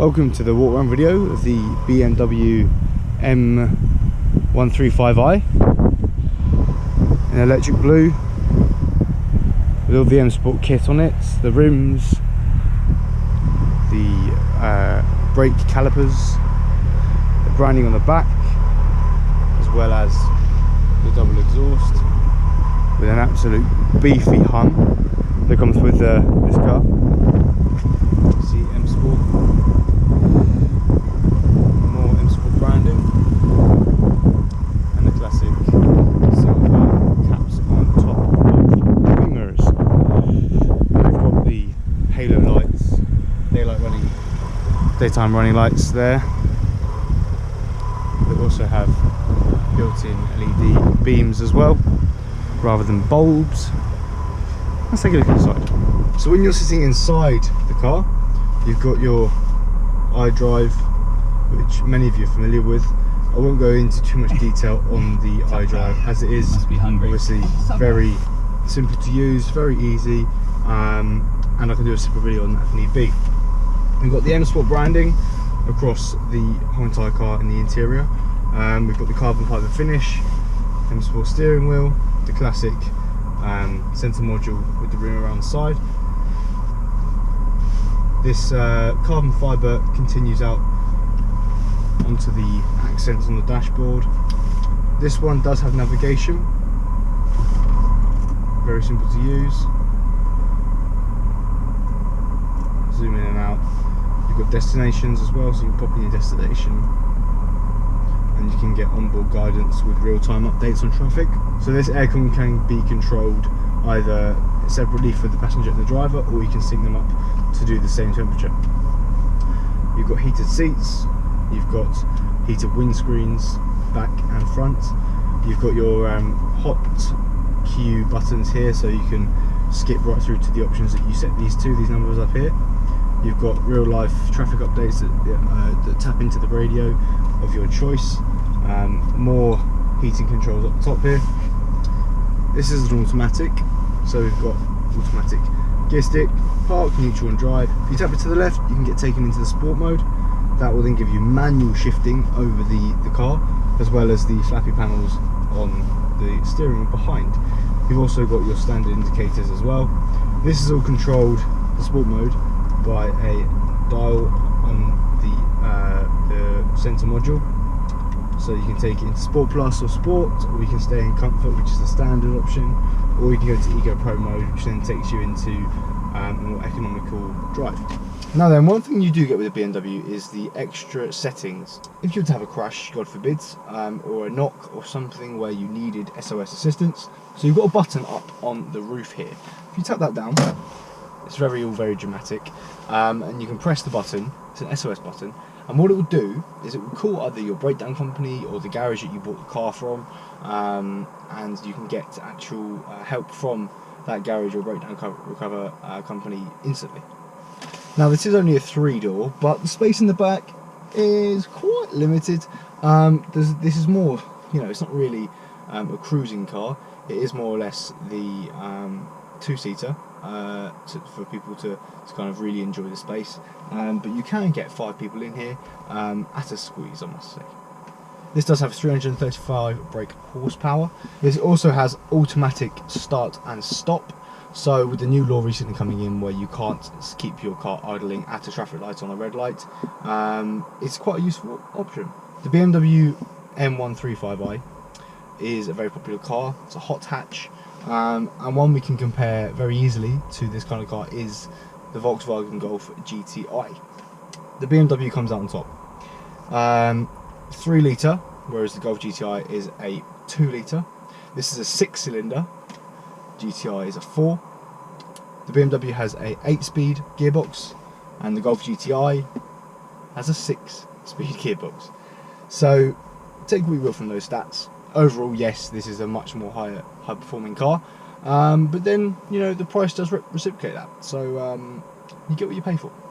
Welcome to the walk around video of the BMW M135i in electric blue with all the M Sport kit on it, the rims, the brake calipers, the branding on the back, as well as the double exhaust with an absolute beefy hum that comes with this car. See M Sport. Branding and the classic silver caps on top of the wing mirrors. And we've got the halo lights, daytime running lights there. They also have built-in LED beams as well, rather than bulbs. Let's take a look inside. So when you're sitting inside the car, you've got your iDrive, which many of you are familiar with. I won't go into too much detail on the iDrive, as it is obviously very simple to use, very easy, and I can do a separate video on that if need be. We've got the M Sport branding across the whole entire car in the interior. We've got the carbon fibre finish, M Sport steering wheel, the classic centre module with the rim around the side. This carbon fibre continues out onto the accents on the dashboard. This one does have navigation, very simple to use. Zoom in and out. You've got destinations as well, so you can pop in your destination and you can get onboard guidance with real-time updates on traffic. So this aircon can be controlled either separately for the passenger and the driver, or you can sync them up to do the same temperature. You've got heated seats, you've got heated windscreens back and front. You've got your hot queue buttons here, so you can skip right through to the options that you set these numbers up here. You've got real life traffic updates that tap into the radio of your choice. More heating controls up the top here. This is an automatic, so we've got automatic gear stick, park, neutral and drive. If you tap it to the left, you can get taken into the sport mode. That will then give you manual shifting over the car, as well as the flappy panels on the steering wheel behind. You've also got your standard indicators as well. This is all controlled, the sport mode, by a dial on the centre module. So you can take it into Sport Plus or Sport, or you can stay in Comfort, which is the standard option, or you can go to Eco Pro mode, which then takes you into a more economical drive. Now then, one thing you do get with a BMW is the extra settings. If you were to have a crash, God forbid, or a knock or something where you needed SOS assistance, so you've got a button up on the roof here. If you tap that down, it's all very dramatic, and you can press the button. It's an SOS button, and what it will do is it will call either your breakdown company or the garage that you bought the car from, and you can get actual help from that garage or breakdown recover company instantly. Now this is only a 3-door, but the space in the back is quite limited. This is more, it's not really a cruising car. It is more or less the 2-seater for people to kind of really enjoy the space. But you can get 5 people in here at a squeeze, I must say. This does have 335 brake horsepower. This also has automatic start and stop. So with the new law recently coming in where you can't keep your car idling at a traffic light on a red light, it's quite a useful option. The BMW M135i is a very popular car. It's a hot hatch, and one we can compare very easily to this kind of car is the Volkswagen Golf GTI. The BMW comes out on top. 3 litre, whereas the Golf GTI is a 2 litre. This is a 6-cylinder. GTI is a 4. The BMW has a 8-speed gearbox, and the Golf GTI has a 6-speed gearbox. So take what you will from those stats. Overall, yes, this is a much more high performing car, but then the price does reciprocate that. So you get what you pay for.